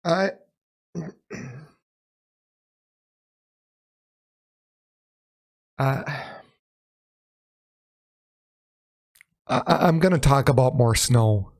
I I'm going to talk about more snow.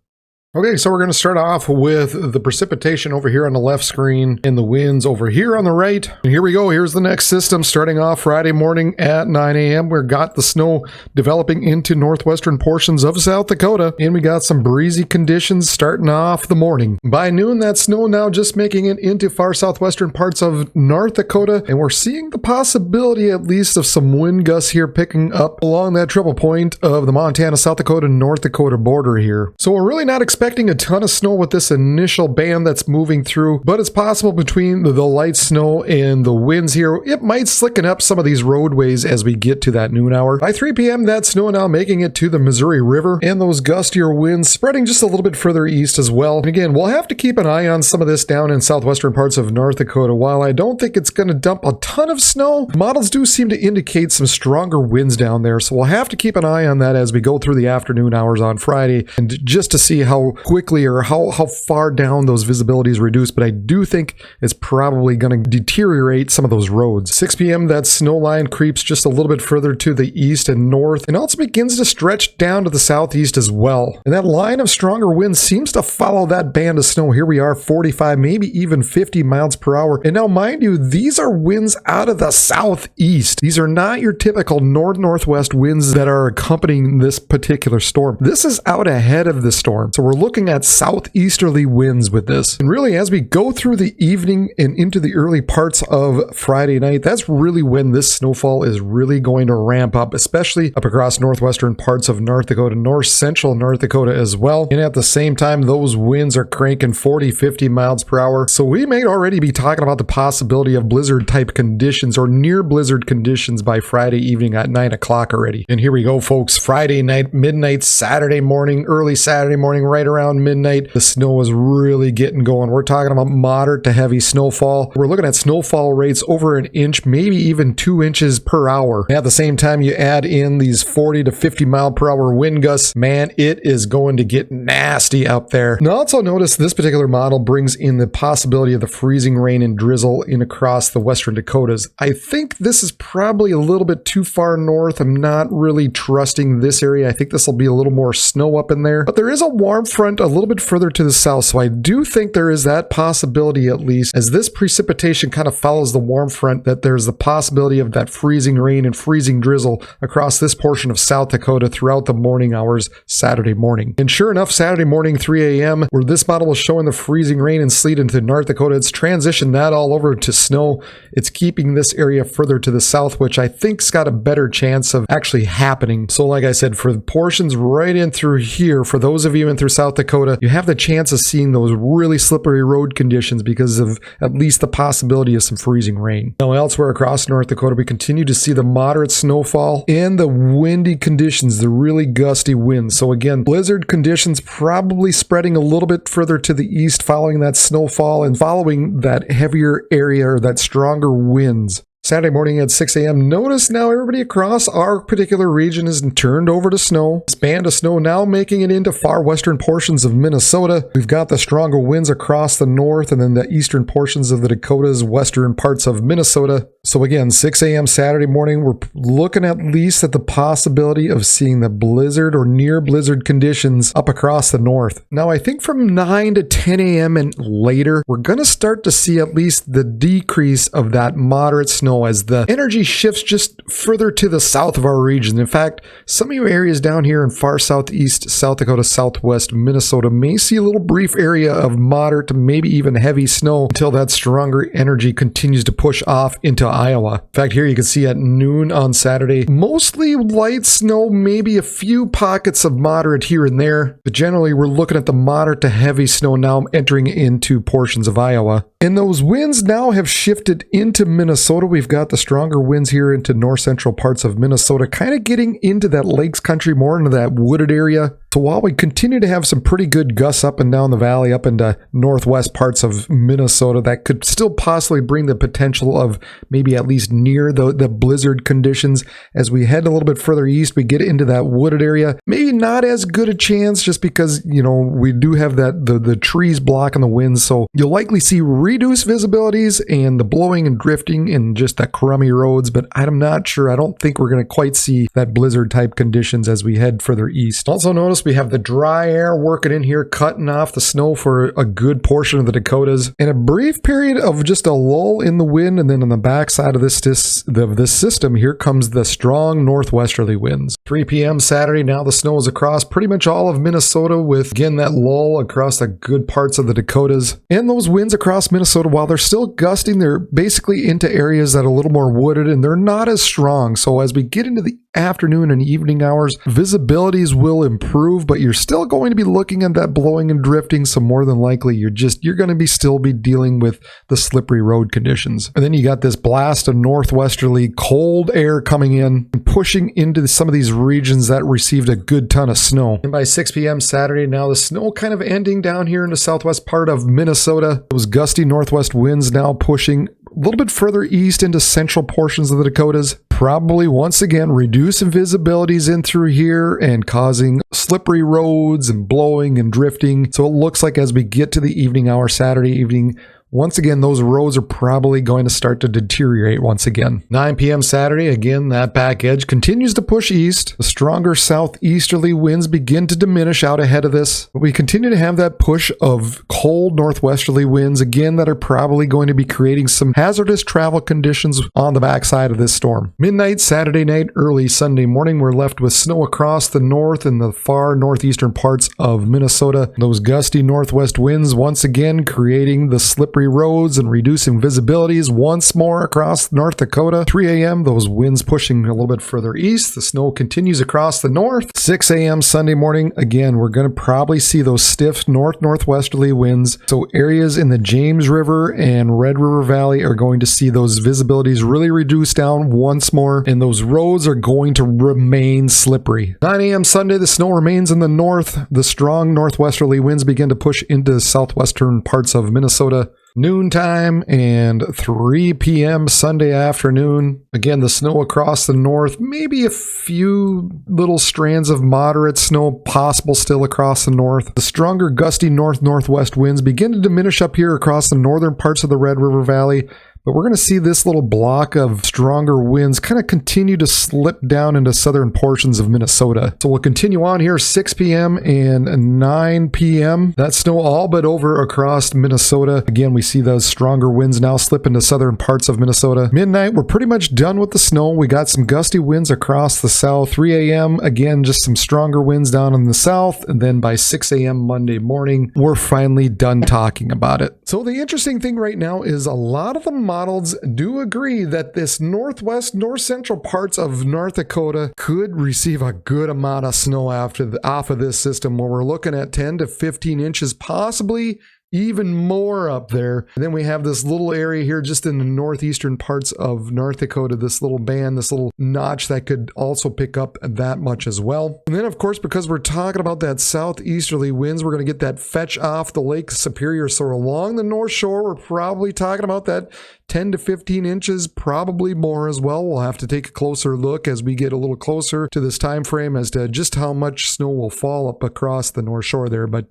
Okay, so we're going to start off with the precipitation over here on the left screen and the winds over here on the right. And here we go. Here's the next system starting off Friday morning at 9 a.m. We've got the snow developing into northwestern portions of South Dakota, and we got some breezy conditions starting off the morning. By noon, that snow now just making it into far southwestern parts of North Dakota, and we're seeing the possibility at least of some wind gusts here picking up along that triple point of the Montana, South Dakota, North Dakota border here. So we're really not expecting a ton of snow with this initial band that's moving through, but it's possible between the light snow and the winds here, it might slicken up some of these roadways as we get to that noon hour. By 3 p.m., that snow now making it to the Missouri River, and those gustier winds spreading just a little bit further east as well. And again, we'll have to keep an eye on some of this down in southwestern parts of North Dakota. While I don't think it's going to dump a ton of snow, models do seem to indicate some stronger winds down there, so we'll have to keep an eye on that as we go through the afternoon hours on Friday, and just to see how quickly or how far down those visibilities reduce. But I do think it's probably going to deteriorate some of those roads. 6 p.m. that snow line creeps just a little bit further to the east and north, and also begins to stretch down to the southeast as well. And that line of stronger winds seems to follow that band of snow. Here we are, 45, maybe even 50 miles per hour. And now mind you, these are winds out of the southeast. These are not your typical northwest winds that are accompanying this particular storm. This is out ahead of the storm. So we're looking at southeasterly winds with this. And really, as we go through the evening and into the early parts of Friday night, that's really when this snowfall is really going to ramp up, especially up across northwestern parts of North Dakota, north central North Dakota as well. And at the same time, those winds are cranking 40, 50 miles per hour. So we may already be talking about the possibility of blizzard type conditions or near blizzard conditions by Friday evening at 9 o'clock already. And here we go, folks. Friday night, midnight, Saturday morning, early Saturday morning, right around midnight, the snow is really getting going. We're talking about moderate to heavy snowfall. We're looking at snowfall rates over an inch, maybe even 2 inches per hour. At the same time, you add in these 40 to 50 mile per hour wind gusts, man, it is going to get nasty up there. Now also notice this particular model brings in the possibility of the freezing rain and drizzle in across the western Dakotas. I think this is probably a little bit too far north. I'm not really trusting this area. I think this will be a little more snow up in there, but there is a warm front a little bit further to the south, so I do think there is that possibility, at least as this precipitation kind of follows the warm front, that there's the possibility of that freezing rain and freezing drizzle across this portion of South Dakota throughout the morning hours Saturday morning. And sure enough, Saturday morning 3 a.m. where this model was showing the freezing rain and sleet into North Dakota, it's transitioned that all over to snow. It's keeping this area further to the south, which I think's got a better chance of actually happening. So like I said, for the portions right in through here, for those of you in through South Dakota, you have the chance of seeing those really slippery road conditions because of at least the possibility of some freezing rain. Now elsewhere across North Dakota, we continue to see the moderate snowfall and the windy conditions, the really gusty winds. So again, blizzard conditions probably spreading a little bit further to the east following that snowfall and following that heavier area or that stronger winds. Saturday morning at 6 a.m. Notice now everybody across our particular region is turned over to snow. This band of snow now making it into far western portions of Minnesota. We've got the stronger winds across the north and then the eastern portions of the Dakotas, western parts of Minnesota. So again, 6 a.m. Saturday morning, we're looking at least at the possibility of seeing the blizzard or near blizzard conditions up across the north. Now, I think from 9 to 10 a.m. and later, we're going to start to see at least the decrease of that moderate snow as the energy shifts just further to the south of our region. In fact, some of your areas down here in far southeast, South Dakota, southwest Minnesota may see a little brief area of moderate to maybe even heavy snow until that stronger energy continues to push off into Iowa. In fact, here you can see at noon on Saturday, mostly light snow, maybe a few pockets of moderate here and there, but generally we're looking at the moderate to heavy snow now entering into portions of Iowa. And those winds now have shifted into Minnesota. We've got the stronger winds here into north central parts of Minnesota, kind of getting into that lakes country, more into that wooded area. So while we continue to have some pretty good gusts up and down the valley, up into northwest parts of Minnesota, that could still possibly bring the potential of maybe at least near the blizzard conditions. As we head a little bit further east, we get into that wooded area. Maybe not as good a chance just because, you know, we do have that the trees blocking the winds. So you'll likely see reduced visibilities and the blowing and drifting and just that crummy roads. But I'm not sure. I don't think we're going to quite see that blizzard type conditions as we head further east. Also notice we have the dry air working in here, cutting off the snow for a good portion of the Dakotas. And a brief period of just a lull in the wind. And then on the backside of this system, here comes the strong northwesterly winds. 3 p.m. Saturday, now the snow is across pretty much all of Minnesota, with again that lull across the good parts of the Dakotas. And those winds across Minnesota, while they're still gusting, they're basically into areas that are a little more wooded and they're not as strong. So as we get into the afternoon and evening hours, visibilities will improve, but you're still going to be looking at that blowing and drifting. So more than likely you're going to still be dealing with the slippery road conditions. And then you got this blast of northwesterly cold air coming in and pushing into some of these regions that received a good ton of snow. And by 6 p.m. Saturday, now the snow kind of ending down here in the southwest part of Minnesota. Those gusty northwest winds now pushing a little bit further east into central portions of the Dakotas, probably once again reducing visibilities in through here and causing slippery roads and blowing and drifting. So it looks like as we get to the evening hour Saturday evening, once again, those roads are probably going to start to deteriorate once again. 9 p.m. Saturday, again, that back edge continues to push east. The stronger southeasterly winds begin to diminish out ahead of this. But we continue to have that push of cold northwesterly winds, again, that are probably going to be creating some hazardous travel conditions on the backside of this storm. Midnight Saturday night, early Sunday morning, we're left with snow across the north and the far northeastern parts of Minnesota. Those gusty northwest winds once again creating the slippery roads and reducing visibilities once more across North Dakota. 3 a.m. those winds pushing a little bit further east. The snow continues across the north. 6 a.m. Sunday morning, again, we're going to probably see those stiff northwesterly winds. So areas in the James River and Red River Valley are going to see those visibilities really reduce down once more, and those roads are going to remain slippery. 9 a.m. Sunday, the snow remains in the north. The strong northwesterly winds begin to push into southwestern parts of Minnesota. Noontime and 3 p.m. Sunday afternoon. Again, the snow across the north, maybe a few little strands of moderate snow possible still across the north. The stronger gusty northwest winds begin to diminish up here across the northern parts of the Red River Valley. But we're going to see this little block of stronger winds kind of continue to slip down into southern portions of Minnesota. So we'll continue on here, 6 p.m. and 9 p.m. That snow all but over across Minnesota. Again, we see those stronger winds now slip into southern parts of Minnesota. Midnight, we're pretty much done with the snow. We got some gusty winds across the south. 3 a.m., again, just some stronger winds down in the south. And then by 6 a.m. Monday morning, we're finally done talking about it. So the interesting thing right now is a lot of the models do agree that this northwest, north central parts of North Dakota could receive a good amount of snow off of this system, where we're looking at 10 to 15 inches, possibly even more up there. And then we have this little area here just in the northeastern parts of North Dakota, this little band, this little notch that could also pick up that much as well. And then of course, because we're talking about that southeasterly winds, we're going to get that fetch off the Lake Superior. So along the North Shore, we're probably talking about that 10 to 15 inches, probably more as well. We'll have to take a closer look as we get a little closer to this time frame as to just how much snow will fall up across the North Shore there. But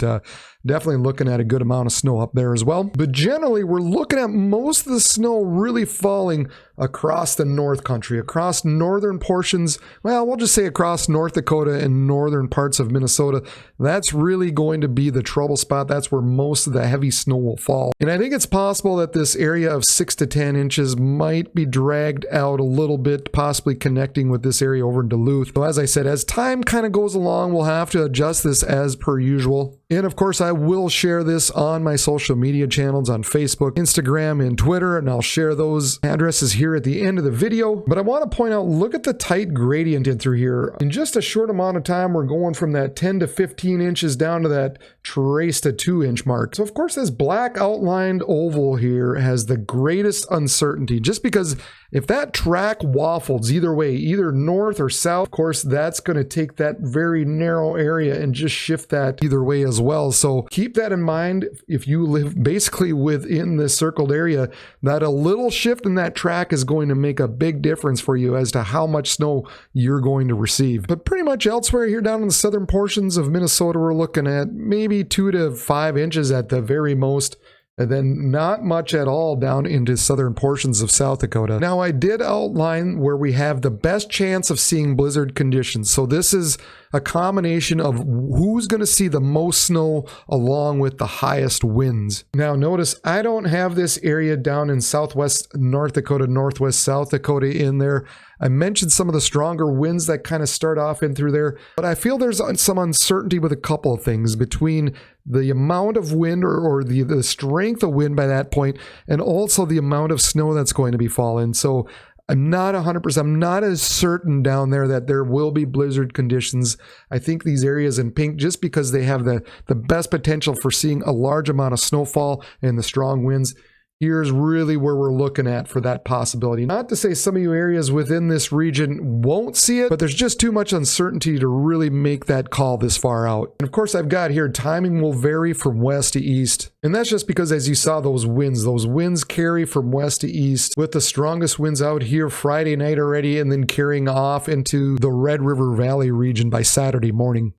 definitely looking at a good amount of snow up there as well. But generally, we're looking at most of the snow really falling across the North Country, across northern portions. Well, we'll just say across North Dakota and northern parts of Minnesota. That's really going to be the trouble spot. That's where most of the heavy snow will fall. And I think it's possible that this area of 6 to 10 inches might be dragged out a little bit, possibly connecting with this area over in Duluth. So as I said, as time kind of goes along, we'll have to adjust this as per usual. And of course, I will share this on my social media channels on Facebook, Instagram, and Twitter, and I'll share those addresses here at the end of the video. But I want to point out, look at the tight gradient in through here. In just a short amount of time, we're going from that 10 to 15 inches down to that trace to 2-inch mark. So of course, this black outlined oval here has the greatest uncertainty, just because if that track waffles either way, either north or south, of course, that's going to take that very narrow area and just shift that either way as well. So keep that in mind if you live basically within this circled area, that a little shift in that track is going to make a big difference for you as to how much snow you're going to receive. But pretty much elsewhere here down in the southern portions of Minnesota, we're looking at maybe 2 to 5 inches at the very most. And then not much at all down into southern portions of South Dakota. Now, I did outline where we have the best chance of seeing blizzard conditions. So this is a combination of who's going to see the most snow along with the highest winds. Now, notice I don't have this area down in southwest North Dakota, northwest South Dakota in there. I mentioned some of the stronger winds that kind of start off in through there, but I feel there's some uncertainty with a couple of things between the amount of wind or the strength of wind by that point, and also the amount of snow that's going to be falling. So I'm not 100%, I'm not as certain down there that there will be blizzard conditions. I think these areas in pink, just because they have the best potential for seeing a large amount of snowfall and the strong winds, here's really where we're looking at for that possibility. Not to say some of you areas within this region won't see it, but there's just too much uncertainty to really make that call this far out. And of course, I've got here, timing will vary from west to east. And that's just because, as you saw, those winds carry from west to east, with the strongest winds out here Friday night already, and then carrying off into the Red River Valley region by Saturday morning.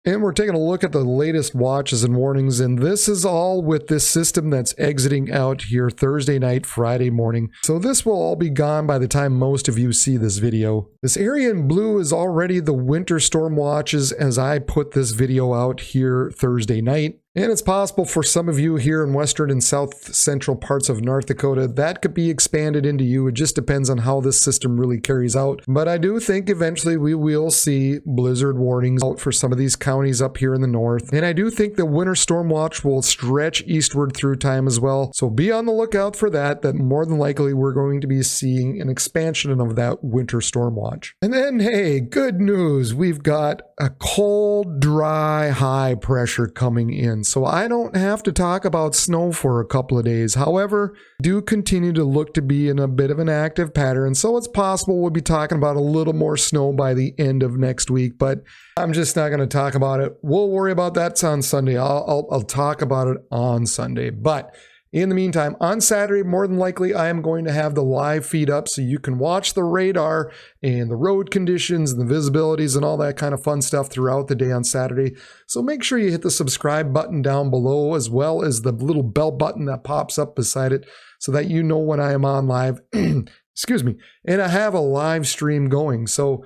And we're taking a look at the latest watches and warnings, and this is all with this system that's exiting out here Thursday night, Friday morning. So this will all be gone by the time most of you see this video. This area in blue is already the winter storm watches as I put this video out here Thursday night. And it's possible for some of you here in western and south central parts of North Dakota, that could be expanded into you. It just depends on how this system really carries out. But I do think eventually we will see blizzard warnings out for some of these counties up here in the north. And I do think the winter storm watch will stretch eastward through time as well. So be on the lookout for that more than likely we're going to be seeing an expansion of that winter storm watch. And then, hey, good news. We've got a cold, dry, high pressure coming in. So I don't have to talk about snow for a couple of days. However, do continue to look to be in a bit of an active pattern. So it's possible we'll be talking about a little more snow by the end of next week, but I'm just not going to talk about it. We'll worry about that on Sunday. I'll talk about it on Sunday. But in the meantime, on Saturday, more than likely, I am going to have the live feed up so you can watch the radar and the road conditions and the visibilities and all that kind of fun stuff throughout the day on Saturday. So make sure you hit the subscribe button down below, as well as the little bell button that pops up beside it, so that you know when I am on live. Excuse me. And I have a live stream going. So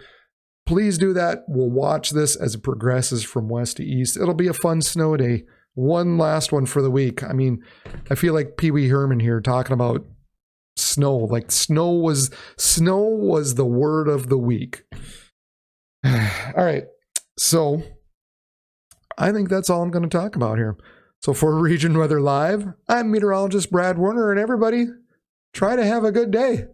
please do that. We'll watch this as it progresses from west to east. It'll be a fun snow day. One last one for the week. I mean, I feel like Pee Wee Herman here talking about snow. Like snow was the word of the week. All right. So I think that's all I'm going to talk about here. So for Region Weather Live, I'm meteorologist Brad Werner, and everybody, try to have a good day.